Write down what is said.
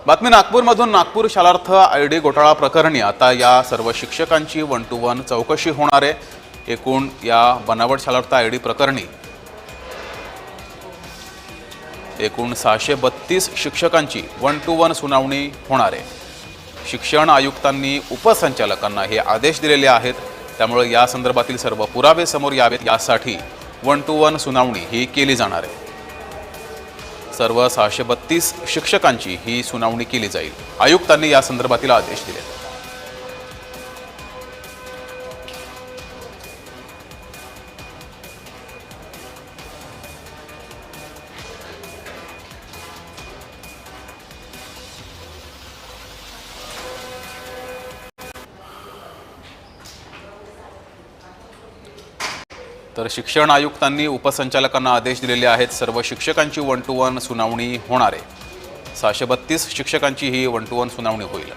बातमी नागपूरमधून नागपूर शालार्थ आयडी घोटाळा प्रकरणी आता या सर्व शिक्षकांची 1 to 1 चौकशी होणार आहे। एकूण या बनावट शालार्थ आयडी प्रकरणी एकूण 632 शिक्षकांची 1 to 1 सुनावणी होणार आहे। शिक्षण आयुक्तांनी उपसंचालकांना हे आदेश दिलेले आहेत, त्यामुळे या संदर्भातील सर्व पुरावे समोर यावेत यासाठी 1 to 1 सुनावणी ही केली जाणार आहे। सर्व 632 शिक्षकांची ही सुनावणी केली जाईल। आयुक्तांनी या संदर्भातील आदेश दिले। तर शिक्षण आयुक्तांनी उपसंचालकांना आदेश दिलेले आहेत। सर्व शिक्षकांची 1 to 1 सुनावणी होणार आहे। 632 शिक्षकांची ही 1 to 1 सुनावणी होईल।